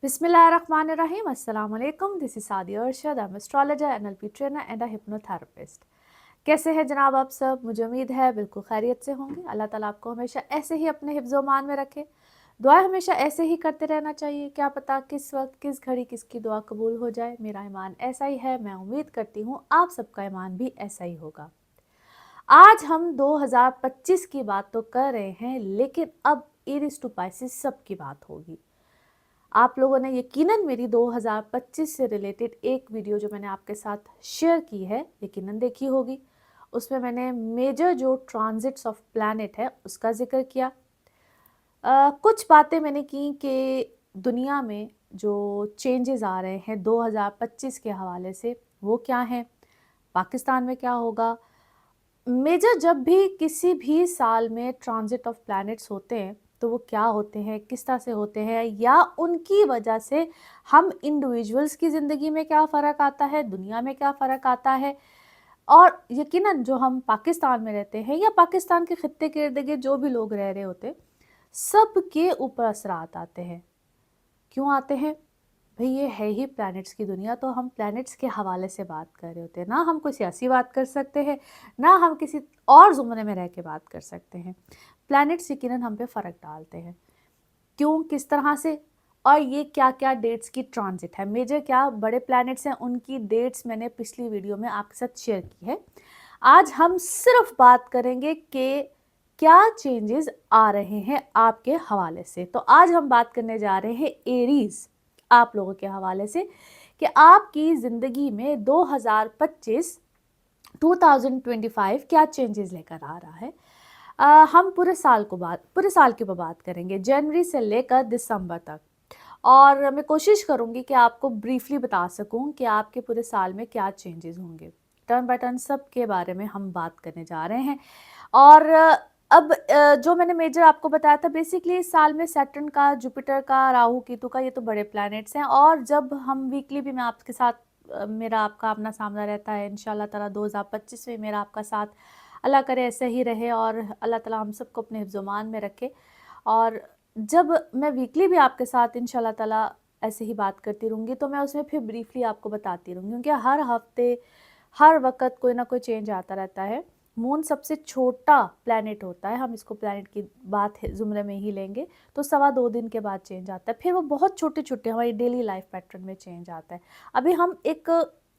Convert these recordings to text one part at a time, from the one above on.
Bismillahirrahmanirrahim. Assalamu alaikum. This is Sadia Arshad. I'm astrologer, NLP trainer and a hypnotherapist. कैसे हैं जनाब आप सब? मुझे उम्मीद है बिल्कुल खैरियत से होंगे। अल्लाह ताला आपको हमेशा ऐसे ही अपने हिफ्ज़-ओ-मान में रखे। दुआ हमेशा ऐसे ही करते रहना चाहिए। क्या पता किस वक्त किस घड़ी किसकी दुआ कबूल हो जाए। मेरा ईमान ऐसा ही है। मैं उम्मीद करती हूँ आप सबका ईमान भी ऐसा ही होगा। आज हम 2025 की बात तो कर रहे हैं, लेकिन अब एरीज टू पाइसेस सब की बात होगी। आप लोगों ने यकीनन मेरी 2025 से रिलेटेड एक वीडियो जो मैंने आपके साथ शेयर की है यकीनन देखी होगी। उसमें मैंने मेजर जो ट्रांजिट्स ऑफ प्लैनेट है उसका जिक्र किया। कुछ बातें मैंने की कि दुनिया में जो चेंजेस आ रहे हैं 2025 के हवाले से वो क्या हैं, पाकिस्तान में क्या होगा। मेजर जब भी किसी भी साल में ट्रांजिट ऑफ प्लैनेट्स होते हैं तो वो क्या होते हैं, किस तरह से होते हैं, या उनकी वजह से हम इंडिविजुअल्स की ज़िंदगी में क्या फ़र्क आता है, दुनिया में क्या फ़र्क आता है। और यकीनन जो हम पाकिस्तान में रहते हैं या पाकिस्तान के ख़ित्ते के इर्द गिर्द जो भी लोग रह रहे होते हैं, सब के ऊपर असरात आते हैं। क्यों आते हैं भाई? ये है ही प्लैनेट्स की दुनिया, तो हम प्लैनेट्स के हवाले से बात कर रहे होते हैं ना। हम कोई सियासी बात कर सकते हैं, ना हम किसी और ज़ुमरे में रह के बात कर सकते हैं। प्लैनेट्स यकीनन हम पे फ़र्क डालते हैं। क्यों, किस तरह से, और ये क्या क्या डेट्स की ट्रांजिट है, मेजर क्या बड़े प्लैनेट्स हैं उनकी डेट्स मैंने पिछली वीडियो में आपके साथ शेयर की है। आज हम सिर्फ बात करेंगे कि क्या चेंजेस आ रहे हैं आपके हवाले से। तो आज हम बात करने जा रहे हैं एरीज आप लोगों के हवाले से कि आपकी ज़िंदगी में 2025 क्या चेंजेस लेकर आ रहा है। हम पूरे साल की बात करेंगे, जनवरी से लेकर दिसंबर तक। और मैं कोशिश करूंगी कि आपको ब्रीफली बता सकूं कि आपके पूरे साल में क्या चेंजेस होंगे। टर्न बाय टर्न सब के बारे में हम बात करने जा रहे हैं। और अब जो मैंने मेजर आपको बताया था, बेसिकली इस साल में सैटर्न का, जुपिटर का, राहु केतु का, ये तो बड़े प्लैनेट्स हैं। और जब हम वीकली भी मैं आपके साथ मेरा आपका अपना सामना रहता है, इंशाल्लाह ताला 2025 में मेरा आपका साथ अल्लाह करे ऐसे ही रहे और अल्लाह ताला हम सबको अपने हिफ्ज़-ओ-मान में रखे। और जब मैं वीकली भी आपके साथ इंशाल्लाह ताला ऐसे ही बात करती रहूँगी तो मैं उसमें फिर ब्रीफली आपको बताती रहूँगी, क्योंकि हर हफ्ते हर वक्त कोई ना कोई चेंज आता रहता है। मून सबसे छोटा प्लैनेट होता है, हम इसको प्लैनेट की बात ज़ुमरे में ही लेंगे तो 2.25 दिन के बाद चेंज आता है। फिर वो बहुत छोटे छोटे हमारी डेली लाइफ पैटर्न में चेंज आता है। अभी हम एक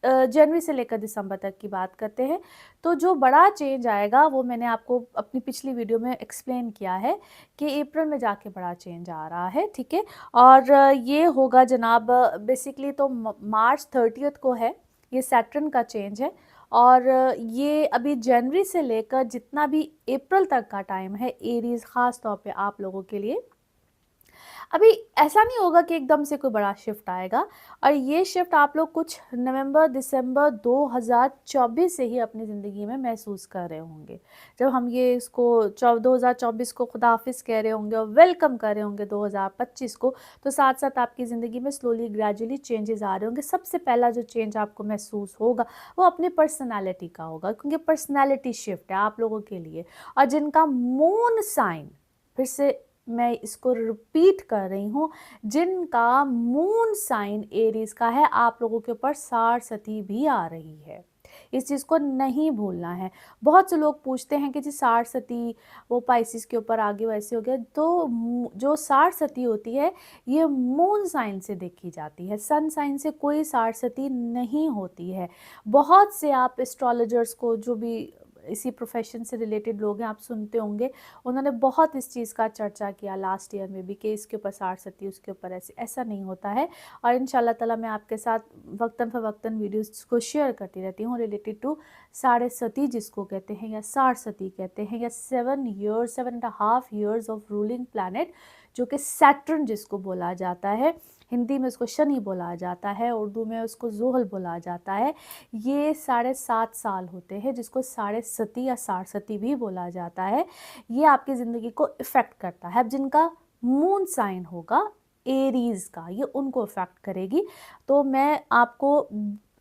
जनवरी से लेकर दिसंबर तक की बात करते हैं। तो जो बड़ा चेंज आएगा वो मैंने आपको अपनी पिछली वीडियो में एक्सप्लेन किया है कि अप्रैल में जाके बड़ा चेंज आ रहा है, ठीक है। और ये होगा जनाब बेसिकली तो मार्च 30 को है, ये सैटर्न का चेंज है। और ये अभी जनवरी से लेकर जितना भी अप्रैल तक का टाइम है एरीज ख़ास तौर पे आप लोगों के लिए, अभी ऐसा नहीं होगा कि एकदम से कोई बड़ा शिफ्ट आएगा। और ये शिफ्ट आप लोग कुछ नवंबर दिसंबर 2024 से ही अपनी ज़िंदगी में महसूस कर रहे होंगे। जब हम ये इसको 2024 को खुदा हाफिज़ कह रहे होंगे और वेलकम कर रहे होंगे 2025 को, तो साथ साथ आपकी ज़िंदगी में स्लोली ग्रेजुअली चेंजेस आ रहे होंगे। सबसे पहला जो चेंज आपको महसूस होगा वो अपनी पर्सनैलिटी का होगा, क्योंकि पर्सनैलिटी शिफ्ट है आप लोगों के लिए। और जिनका मून साइन, फिर से मैं इसको रिपीट कर रही हूँ, जिनका मून साइन एरीज का है, आप लोगों के ऊपर साढ़ भी आ रही है। इस चीज़ को नहीं भूलना है। बहुत से लोग पूछते हैं कि जी साढ़ वो पाइसिस के ऊपर आगे वैसे हो गया। तो जो साढ़ होती है ये मून साइन से देखी जाती है, सन साइन से कोई साढ़ नहीं होती है। बहुत से आप एस्ट्रोलॉजर्स को, जो भी इसी प्रोफेशन से रिलेटेड लोग हैं, आप सुनते होंगे, उन्होंने बहुत इस चीज़ का चर्चा किया लास्ट ईयर में भी कि इसके ऊपर साढ़ उसके ऊपर ऐसे, ऐसा नहीं होता है। और इंशाल्लाह ताला मैं आपके साथ वक्तन फ़वक्तन वीडियोस को शेयर करती रहती हूँ रिलेटेड टू साढ़े जिसको कहते हैं या साढ़ कहते हैं, या 7.5 ऑफ रूलिंग प्लैनेट, जो कि सैटर्न जिसको बोला जाता है। हिंदी में उसको शनि बोला जाता है, उर्दू में उसको ज़ोहल बोला जाता है। ये 7.5 साल होते हैं, जिसको साढ़े या साढ़ भी बोला जाता है। ये आपकी ज़िंदगी को इफ़ेक्ट करता है। अब जिनका मून साइन होगा एरीज़ का, ये उनको इफ़ेक्ट करेगी। तो मैं आपको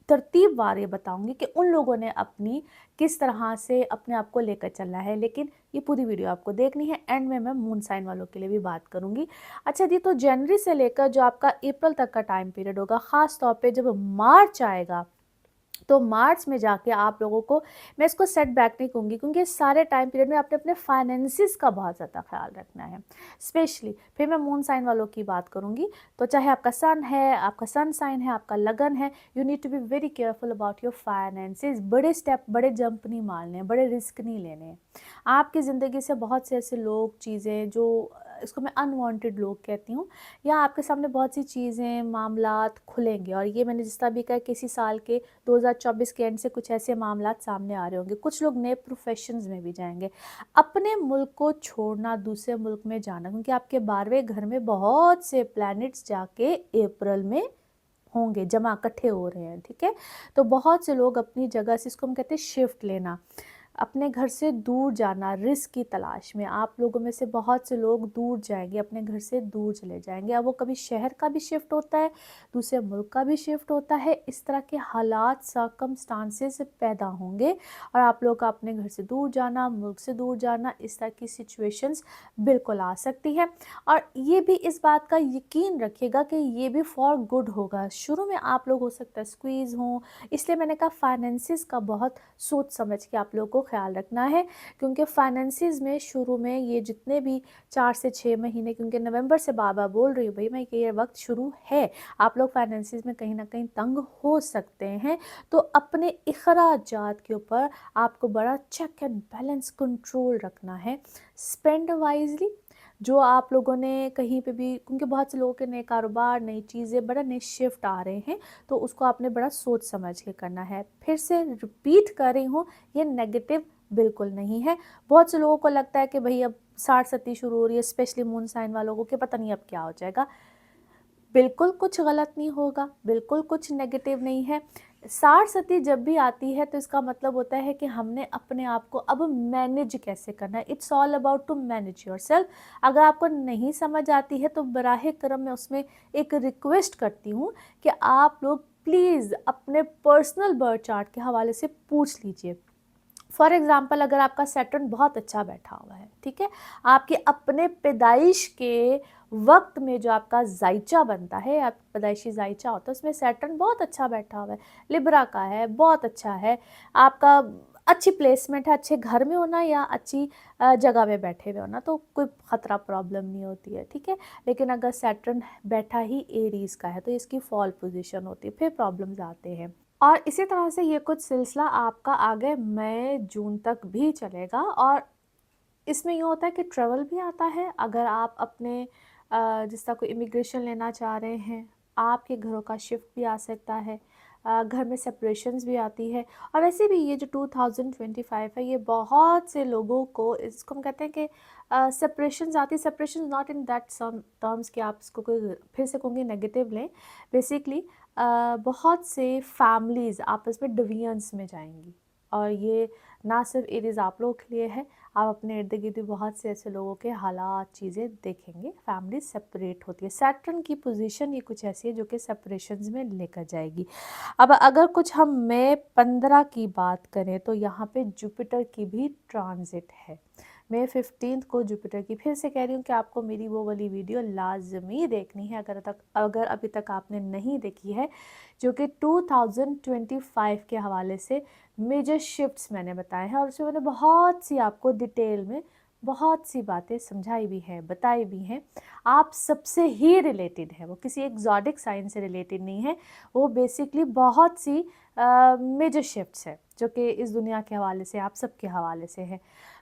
तरतीबवार ये बताऊँगी कि उन लोगों ने अपनी किस तरह से अपने आप को लेकर चलना है। लेकिन ये पूरी वीडियो आपको देखनी है, एंड में मैं मून साइन वालों के लिए भी बात करूँगी। अच्छा जी, तो जनवरी से लेकर जो आपका अप्रैल तक का टाइम पीरियड होगा, ख़ास तौर पे जब मार्च आएगा, तो मार्च में जाके आप लोगों को, मैं इसको सेटबैक नहीं कहूँगी, क्योंकि इस सारे टाइम पीरियड में आपने अपने फाइनेंसिस का बहुत ज़्यादा ख्याल रखना है। स्पेशली फिर मैं मून साइन वालों की बात करूँगी, तो चाहे आपका सन है, आपका सन साइन है, आपका लगन है, you need to be very careful about your finances. बड़े स्टेप, बड़े जंप नहीं मारने हैं, बड़े रिस्क नहीं लेने हैं। आपकी ज़िंदगी से बहुत से ऐसे लोग, चीज़ें जो, इसको मैं अनवांटेड लोग कहती हूँ, या आपके सामने बहुत सी चीज़ें, मामलात खुलेंगे। और ये मैंने जिस तरह भी कहा कि इसी साल के 2024 के एंड से कुछ ऐसे मामलात सामने आ रहे होंगे। कुछ लोग नए प्रोफेशंस में भी जाएंगे। अपने मुल्क को छोड़ना, दूसरे मुल्क में जाना, क्योंकि आपके 12वें घर में बहुत से प्लैनेट्स जाके अप्रैल में होंगे, जमा इकट्ठे हो रहे हैं, ठीक है। तो बहुत से लोग अपनी जगह से, इसको हम कहते हैं शिफ्ट लेना, अपने घर से दूर जाना, रिस्क की तलाश में। आप लोगों में से बहुत से लोग दूर जाएंगे, अपने घर से दूर चले जाएंगे। अब वो कभी शहर का भी शिफ्ट होता है, दूसरे मुल्क का भी शिफ्ट होता है। इस तरह के हालात, सर्कमस्टांसेस पैदा होंगे और आप लोग का अपने घर से दूर जाना, मुल्क से दूर जाना, इस तरह की सिचुएशंस बिल्कुल आ सकती है। और ये भी इस बात का यकीन रखिएगा कि ये भी फॉर गुड होगा। शुरू में आप लोग हो सकता है स्क्वीज़ हों, इसलिए मैंने कहा फाइनेंसिस का बहुत सोच समझ के आप लोगों को ख्याल रखना है, क्योंकि फाइनेंसिस में शुरू में ये जितने भी 4 से 6 महीने, क्योंकि नवंबर से बार-बार बोल रही हूँ भई मैं कि ये वक्त शुरू है, आप लोग फाइनेंसिस में कहीं ना कहीं तंग हो सकते हैं। तो अपने अखराजात के ऊपर आपको बड़ा चेक एंड बैलेंस कंट्रोल रखना है। स्पेंड वाइजली, जो आप लोगों ने कहीं पे भी, क्योंकि बहुत से लोगों के नए कारोबार, नई चीज़ें, बड़ा नए शिफ्ट आ रहे हैं, तो उसको आपने बड़ा सोच समझ के करना है। फिर से रिपीट कर रही हूँ, ये नेगेटिव बिल्कुल नहीं है। बहुत से लोगों को लगता है कि भई अब साढ़ सती शुरू हो रही है, स्पेशली मून साइन वालों को, कि पता नहीं अब क्या हो जाएगा। बिल्कुल कुछ गलत नहीं होगा, बिल्कुल कुछ नेगेटिव नहीं है। साढ़ सती जब भी आती है तो इसका मतलब होता है कि हमने अपने आप को अब मैनेज कैसे करना है। It's all about to manage yourself. अगर आपको नहीं समझ आती है तो बराहे करम मैं उसमें एक रिक्वेस्ट करती हूँ कि आप लोग प्लीज़ अपने पर्सनल बर्थ चार्ट के हवाले से पूछ लीजिए। फॉर एग्ज़ाम्पल, अगर आपका सैटर्न बहुत अच्छा बैठा हुआ है, ठीक है, आपके अपने पैदाइश के वक्त में जो आपका जायचा बनता है, आप पैदाइशी जायचा होता है, उसमें सैटर्न बहुत अच्छा बैठा हुआ है, लिब्रा का है, बहुत अच्छा है, आपका अच्छी प्लेसमेंट है, अच्छे घर में होना या अच्छी जगह में बैठे हुए होना, तो कोई ख़तरा प्रॉब्लम नहीं होती है, ठीक है। लेकिन अगर सैटर्न बैठा ही एरीज़ का है तो इसकी फॉल पोजीशन होती है, फिर प्रॉब्लम्स आते हैं। और इसी तरह से ये कुछ सिलसिला आपका आगे मई जून तक भी चलेगा। और इसमें ये होता है कि ट्रैवल भी आता है। अगर आप अपने जिस तरह कोई इमिग्रेशन लेना चाह रहे हैं, आपके घरों का शिफ्ट भी आ सकता है, घर में सेपरेशंस भी आती है। और वैसे भी ये जो 2025 है, ये बहुत से लोगों को, इसको हम कहते हैं कि सेपरेशंस आती है। Separations not in that some terms कि आप इसको कोई, फिर से कहूँगी, नेगेटिव लें। बेसिकली बहुत से फैमिलीज़ आपस में डिवीजन्स में जाएंगी, और ये ना सिर्फ एरीज़ आप लोगों के लिए है, आप अपने इर्द गिर्द भी बहुत से ऐसे लोगों के हालात, चीज़ें देखेंगे। फैमिली सेपरेट होती है। सैटर्न की पोजीशन ये कुछ ऐसी है जो कि सेपरेशंस में लेकर जाएगी। अब अगर कुछ हम मई 15 की बात करें तो यहाँ पे जुपिटर की भी ट्रांजिट है। मई 15 को जुपिटर की, फिर से कह रही हूँ कि आपको मेरी वो वाली वीडियो लाजमी देखनी है, अगर अभी तक आपने नहीं देखी है, जो कि 2025 के हवाले से मेजर शिफ्ट्स मैंने बताए हैं, और उसमें मैंने बहुत सी आपको डिटेल में बहुत सी बातें समझाई भी हैं, बताई भी हैं। आप सबसे ही रिलेटेड है, वो किसी एक्जॉटिक साइन से रिलेटेड नहीं है, वो बेसिकली बहुत सी मेजर शिफ्ट्स है जो कि इस दुनिया के हवाले से, आप सबके हवाले से है।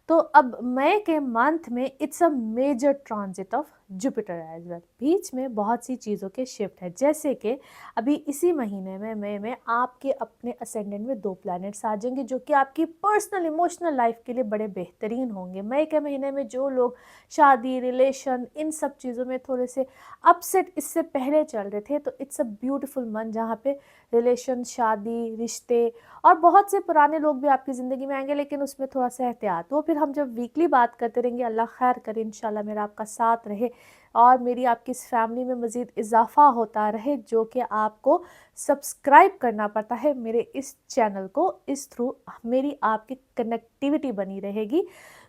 तो अब मई के मंथ में it's a major transit of Jupiter as well. बीच में बहुत सी चीज़ों के शिफ्ट है, जैसे कि अभी इसी महीने में मई में आपके अपने असेंडेंट में 2 प्लैनेट्स आ जाएंगे, जो कि आपकी पर्सनल इमोशनल लाइफ के लिए बड़े बेहतरीन होंगे। मई के महीने में जो लोग शादी, रिलेशन, इन सब चीज़ों में थोड़े से अपसेट इससे पहले चल रहे थे, तो इट्स अ ब्यूटीफुल मंथ जहाँ पे रिलेशन, शादी, रिश्ते, और बहुत से पुराने लोग भी आपकी ज़िंदगी में आएंगे, लेकिन उसमें थोड़ा सा एहतियात। वो फिर हम जब वीकली बात करते रहेंगे, अल्लाह खैर करे, इंशाल्लाह मेरा आपका साथ रहे, और मेरी आपकी इस फैमिली में मज़ीद इजाफ़ा होता रहे, जो कि आपको सब्सक्राइब करना पड़ता है मेरे इस चैनल को। इस थ्रू मेरी आपकी कनेक्टिविटी बनी रहेगी,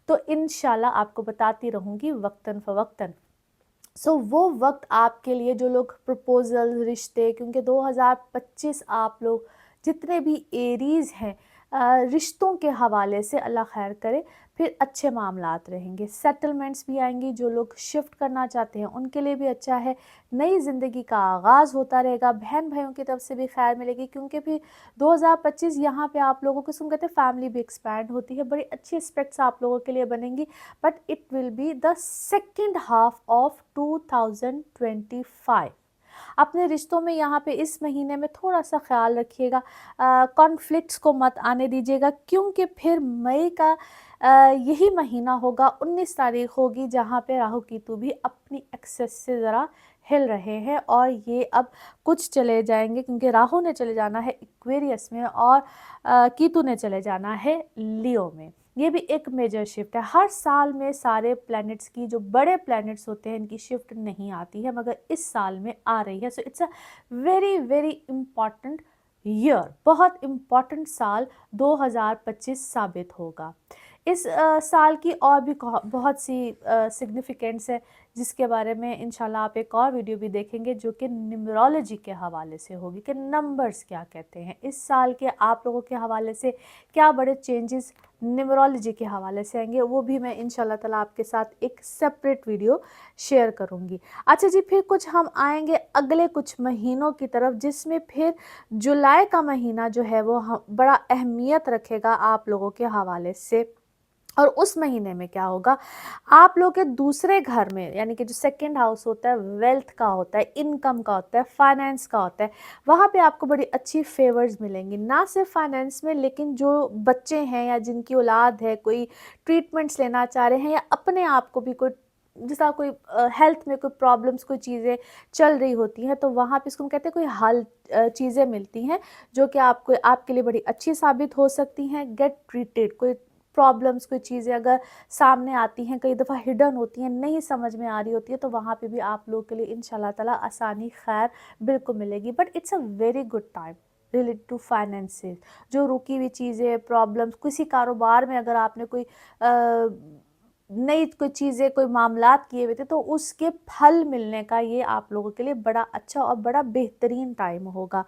तो इंशाल्लाह आपको बताती रहूँगी वक्तन फ़वक्तन। सो वो वक्त आपके लिए जो लोग प्रपोजल, रिश्ते, क्योंकि 2025 आप लोग जितने भी एरीज़ हैं, रिश्तों के हवाले से अल्लाह खैर करे, फिर अच्छे मामलात रहेंगे, सेटलमेंट्स भी आएंगी। जो लोग शिफ्ट करना चाहते हैं उनके लिए भी अच्छा है, नई ज़िंदगी का आगाज़ होता रहेगा, बहन भाइयों की तरफ से भी खैर मिलेगी, क्योंकि फिर 2025 यहाँ पे आप लोगों को सुन कहते हैं फैमिली भी एक्सपैंड होती है, बड़ी अच्छी एस्पेक्ट्स आप लोगों के लिए बनेंगी। But it will be the second half of 2025। अपने रिश्तों में यहाँ पे इस महीने में थोड़ा सा ख्याल रखिएगा, कॉन्फ्लिक्ट्स को मत आने दीजिएगा, क्योंकि फिर मई का यही महीना होगा, 19 तारीख होगी, जहाँ पे राहु केतु भी अपनी एक्सेस से ज़रा हिल रहे हैं, और ये अब कुछ चले जाएंगे, क्योंकि राहु ने चले जाना है इक्वेरियस में और केतु ने चले जाना है लियो में। ये भी एक मेजर शिफ्ट है। हर साल में सारे प्लैनेट्स की, जो बड़े प्लैनेट्स होते हैं, इनकी शिफ्ट नहीं आती है, मगर इस साल में आ रही है। So it's a very very important year, बहुत इम्पॉर्टेंट साल 2025 साबित होगा। इस साल की और भी बहुत सी सिग्निफिकेंस है, जिसके बारे में इंशाल्लाह आप एक और वीडियो भी देखेंगे, जो कि न्यूमरोलॉजी के हवाले से होगी, कि नंबर्स क्या कहते हैं। इस साल के आप लोगों के हवाले से क्या बड़े चेंजेस न्यूमरोलॉजी के हवाले से आएंगे, वो भी मैं इंशाल्लाह ताला आपके साथ एक सेपरेट वीडियो शेयर करूंगी। अच्छा जी, फिर कुछ हम आएंगे अगले कुछ महीनों की तरफ, जिसमें फिर जुलाई का महीना जो है वो बड़ा अहमियत रखेगा आप लोगों के हवाले से। और उस महीने में क्या होगा, आप लोग के दूसरे घर में, यानी कि जो सेकंड हाउस होता है, वेल्थ का होता है, इनकम का होता है, फाइनेंस का होता है, वहाँ पे आपको बड़ी अच्छी फेवर्स मिलेंगी। ना सिर्फ फाइनेंस में, लेकिन जो बच्चे हैं या जिनकी औलाद है, कोई ट्रीटमेंट्स लेना चाह रहे हैं, या अपने आप को भी कोई, जैसा कोई हेल्थ में कोई प्रॉब्लम्स, कोई चीज़ें चल रही होती हैं, तो वहाँ पे इसको हम कहते हैं कोई हल चीज़ें मिलती हैं, जो कि आपको आपके लिए बड़ी अच्छी साबित हो सकती हैं। गेट ट्रीटेड, कोई प्रॉब्लम्स, कोई चीज़ें अगर सामने आती हैं, कई दफ़ा हिडन होती हैं, नहीं समझ में आ रही होती है, तो वहाँ पे भी आप लोग के लिए इंशाल्लाह ताला आसानी खैर बिल्कुल मिलेगी। But it's a very good time related to finances. जो रुकी हुई चीज़ें, प्रॉब्लम्स, किसी कारोबार में अगर आपने कोई नई कोई चीज़ें, कोई मामलात किए हुए थे, तो उसके फल मिलने का ये आप लोगों के लिए बड़ा अच्छा और बड़ा बेहतरीन टाइम होगा।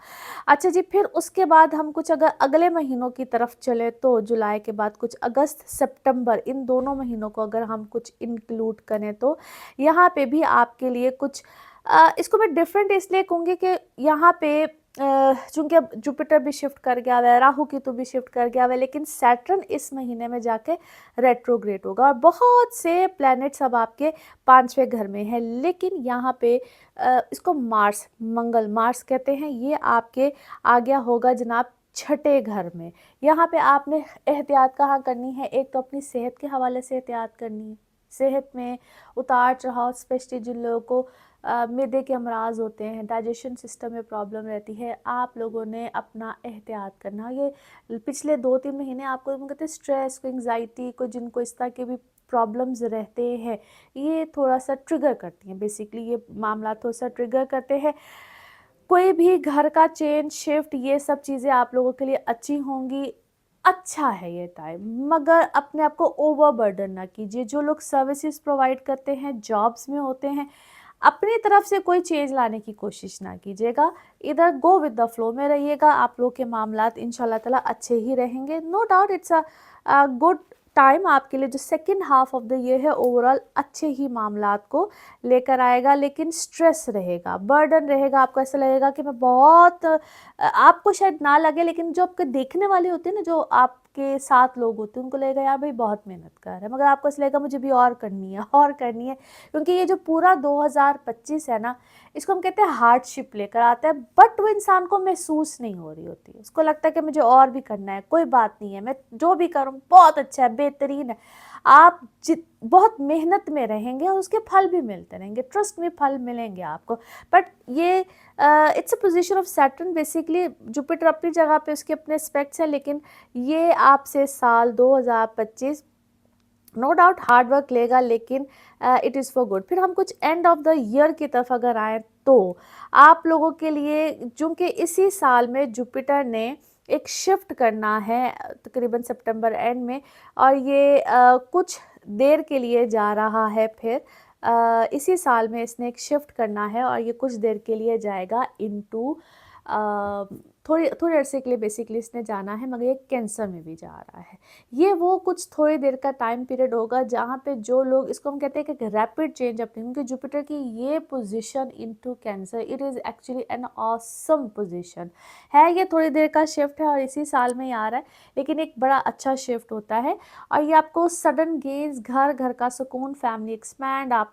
अच्छा जी, फिर उसके बाद हम कुछ अगर अगले महीनों की तरफ चले, तो जुलाई के बाद कुछ अगस्त, सितंबर, इन दोनों महीनों को अगर हम कुछ इंक्लूड करें, तो यहाँ पे भी आपके लिए कुछ इसको मैं डिफरेंट इसलिए कहूँगी कि यहाँ पे चूँकि अब जुपिटर भी शिफ्ट कर गया हुआ है, राहु केतु भी शिफ्ट कर गया हुआ है, लेकिन सैटर्न इस महीने में जाके रेट्रोग्रेड होगा, और बहुत से प्लैनेट्स अब आपके 5वें घर में हैं। लेकिन यहाँ पे इसको मार्स, मंगल, मार्स कहते हैं, ये आपके आ गया होगा जनाब 6ठे घर में। यहाँ पे आपने एहतियात कहाँ करनी है, एक तो अपनी सेहत के हवाले से एहतियात करनी है। सेहत में उतार चढ़ाव, स्पेशली जिन लोगों को मैदे के अमराज होते हैं, डाइजेशन सिस्टम में प्रॉब्लम रहती है, आप लोगों ने अपना एहतियात करना। ये पिछले 2-3 महीने आपको कहते हैं स्ट्रेस, को एंग्जाइटी, को जिनको इस तरह के भी प्रॉब्लम्स रहते हैं, ये थोड़ा सा ट्रिगर करती हैं। बेसिकली ये मामला थोड़ा सा ट्रिगर करते हैं। कोई भी घर का चेंज, शिफ्ट, ये सब चीज़ें आप लोगों के लिए अच्छी होंगी। अच्छा है ये टाइम, मगर अपने आप को ओवरबर्डन ना कीजिए। जो लोग सर्विसेज प्रोवाइड करते हैं, जॉब्स में होते हैं, अपनी तरफ से कोई चेंज लाने की कोशिश ना कीजिएगा। इधर गो विद द फ्लो में रहिएगा, आप लोग के मामलात इंशाल्लाह ताला अच्छे ही रहेंगे। No doubt it's a good time आपके लिए। जो second half of the year है, ओवरऑल अच्छे ही मामलात को लेकर आएगा, लेकिन स्ट्रेस रहेगा, बर्डन रहेगा। आपको ऐसा लगेगा कि मैं बहुत आपको शायद ना लगे, लेकिन जो आपके देखने वाले होते हैं ना, जो आपके साथ लोग होते हैं, उनको लगेगा यार भाई बहुत मेहनत कर रहा है, मगर आपको ऐसा लगेगा मुझे भी और करनी है, और करनी है। क्योंकि ये जो पूरा 2025 है ना, इसको हम कहते हैं हार्डशिप लेकर आता है, बट वो इंसान को महसूस नहीं हो रही होती। उसको लगता है कि मुझे और भी करना है, कोई बात नहीं है, मैं जो भी करूँ बहुत अच्छा है, बेहतरीन है। आप बहुत मेहनत में रहेंगे और उसके फल भी मिलते रहेंगे, ट्रस्ट में फल मिलेंगे आपको। बट ये it's a position of Saturn. Basically Jupiter अपनी जगह पे उसके अपने एस्पेक्ट्स हैं, लेकिन ये आपसे साल 2025 नो डाउट हार्ड वर्क लेगा, लेकिन इट इज़ फॉर गुड। फिर हम कुछ एंड ऑफ द ईयर की तरफ अगर आए तो आप लोगों के लिए, चूँकि इसी साल में जुपिटर ने एक शिफ्ट करना है तकरीबन सितंबर एंड में, और ये कुछ देर के लिए जा रहा है। फिर इसी साल में इसने एक शिफ्ट करना है और ये कुछ देर के लिए जाएगा इनटू थोड़े थोड़े अरसे के लिए बेसिकली इसने जाना है, मगर ये कैंसर में भी जा रहा है। ये वो कुछ थोड़ी देर का टाइम पीरियड होगा जहाँ पे जो लोग, इसको हम कहते हैं कि रैपिड चेंज अपनी, क्योंकि जुपिटर की ये position into cancer, it is actually an awesome position है। ये थोड़ी देर का शिफ्ट है और इसी साल में ही आ रहा है, लेकिन एक बड़ा अच्छा शिफ्ट होता है और ये आपको सडन गेन्स, घर घर का सुकून, फैमिली एक्सपैंड, आप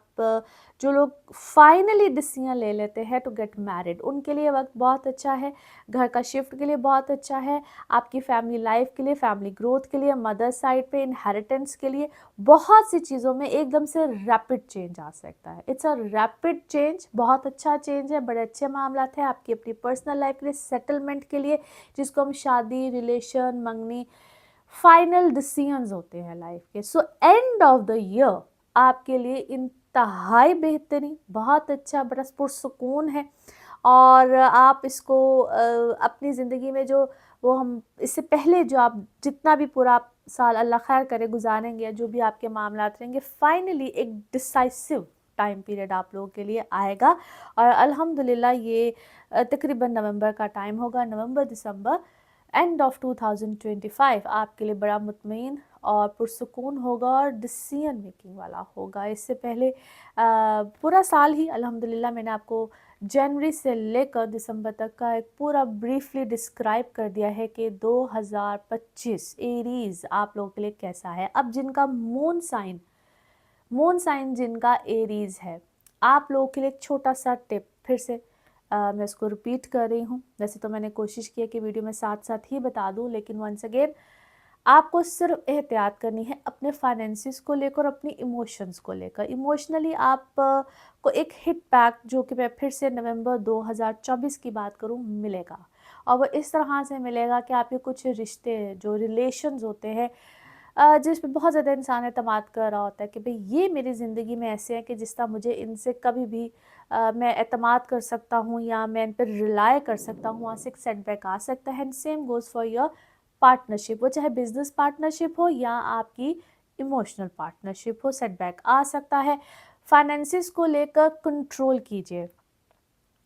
जो लोग फाइनली डिसीजन ले लेते हैं टू गेट मैरिड, उनके लिए वक्त बहुत अच्छा है। घर का शिफ्ट के लिए बहुत अच्छा है, आपकी फैमिली लाइफ के लिए, फैमिली ग्रोथ के लिए, मदर साइड पे इनहेरिटेंस के लिए, बहुत सी चीज़ों में एकदम से रैपिड चेंज आ सकता है। इट्स अ रैपिड चेंज, बहुत अच्छा चेंज है, बड़े अच्छे मामला थे आपकी अपनी पर्सनल लाइफ के लिए, सेटलमेंट के लिए, जिसको हम शादी, रिलेशन, मंगनी, फाइनल डिसीजंस होते हैं लाइफ के। So end of the year आपके लिए इंतहाई बेहतरीन, बहुत अच्छा, बड़ा पुरसुकून है। और आप इसको अपनी ज़िंदगी में जो वो हम इससे पहले जो आप जितना भी पूरा आप साल अल्लाह खैर करे गुजारेंगे, या जो भी आपके मामलात रहेंगे, फाइनली एक डिसाइसिव टाइम पीरियड आप लोगों के लिए आएगा। और अल्हम्दुलिल्लाह ये तकरीबन नवंबर का टाइम होगा, नवंबर दिसंबर एंड ऑफ 2025 आपके लिए बड़ा मुतमईन और पुरसुकून होगा और डिसीजन मेकिंग वाला होगा। इससे पहले पूरा साल ही अल्हम्दुलिल्लाह मैंने आपको जनवरी से लेकर दिसंबर तक का एक पूरा ब्रीफली डिस्क्राइब कर दिया है कि 2025 एरीज़ आप लोगों के लिए कैसा है। अब जिनका मून साइन जिनका एरीज़ है, आप लोगों के लिए एक छोटा सा टिप, फिर से मैं इसको रिपीट कर रही हूँ। वैसे तो मैंने कोशिश की है कि वीडियो में साथ साथ ही बता दूँ, लेकिन वंस अगेन आपको सिर्फ एहतियात करनी है अपने फाइनेंसिस को लेकर, अपनी इमोशंस को लेकर। इमोशनली आप को एक हिट बैक, जो कि मैं फिर से नवंबर 2024 की बात करूँ, मिलेगा। और वो इस तरह से मिलेगा कि आपके कुछ रिश्ते, जो रिलेशंस होते हैं, जिस पे बहुत ज़्यादा इंसान एतमाद कर रहा होता है कि भाई ये मेरी ज़िंदगी में ऐसे हैं कि जिस तरह मुझे इनसे कभी भी मैं एतमाद कर सकता हूँ या मैं इन पर रिलाय कर सकता हूँ, वहाँ से एक सेटबैक आ सकता है। And same goes for your partnership, वो चाहे बिजनेस पार्टनरशिप हो या आपकी इमोशनल पार्टनरशिप हो, सेटबैक आ सकता है। फाइनेंसिस को लेकर कंट्रोल कीजिए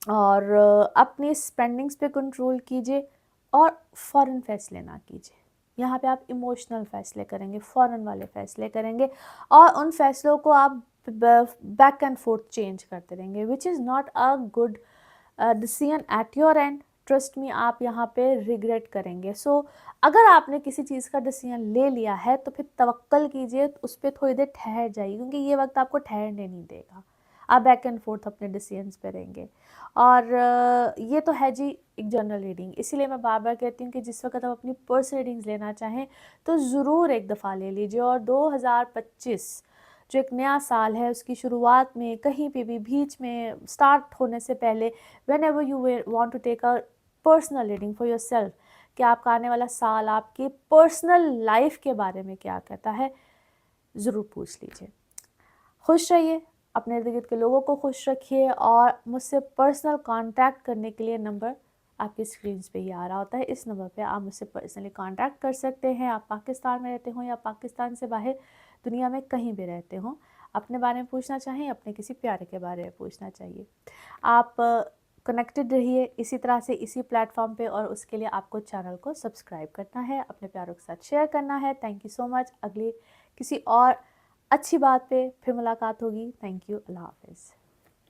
और अपनी स्पेंडिंग्स पे कंट्रोल कीजिए और फ़ौरन फैसले ना कीजिए। यहाँ पे आप इमोशनल फ़ैसले करेंगे, फ़ौरन वाले फ़ैसले करेंगे और उन फ़ैसलों को आप बैक एंड फोर्थ चेंज करते रहेंगे, which is not a good decision at your and. Trust me, आप यहाँ पे रिग्रेट करेंगे। सो अगर आपने किसी चीज़ का डिसीजन ले लिया है तो फिर तवक्कल कीजिए, उस पर थोड़ी देर ठहर जाइए, क्योंकि ये वक्त आपको ठहरने नहीं देगा। आप बैक एंड फोर्थ अपने डिसीजंस पे रहेंगे। और ये तो है जी एक जनरल रीडिंग, इसीलिए मैं बार बार कहती हूँ कि जिस वक्त आप अपनी पर्सनल रीडिंग्स लेना चाहें तो ज़रूर एक दफ़ा ले लीजिए। और 2025 जो एक नया साल है, उसकी शुरुआत में कहीं पे भी बीच में स्टार्ट होने से पहले, whenever you want to take a personal reading for yourself, कि आपका आने वाला साल आपकी पर्सनल लाइफ के बारे में क्या कहता है, ज़रूर पूछ लीजिए। खुश रहिए, अपने इर्द गिर्द के लोगों को खुश रखिए और मुझसे पर्सनल कांटेक्ट करने के लिए नंबर आपकी स्क्रीन पे ही आ रहा होता है। इस नंबर पे आप मुझसे पर्सनली कांटेक्ट कर सकते हैं। आप पाकिस्तान में रहते हो या पाकिस्तान से बाहर दुनिया में कहीं भी रहते हो, अपने बारे में पूछना चाहें, अपने किसी प्यारे के बारे में पूछना चाहिए, आप कनेक्टेड रहिए इसी तरह से इसी प्लेटफॉर्म पे। और उसके लिए आपको चैनल को सब्सक्राइब करना है, अपने प्यारों के साथ शेयर करना है। Thank you so much. अगली किसी और अच्छी बात पे फिर मुलाकात होगी। Thank you. अल्लाह हाफिज़।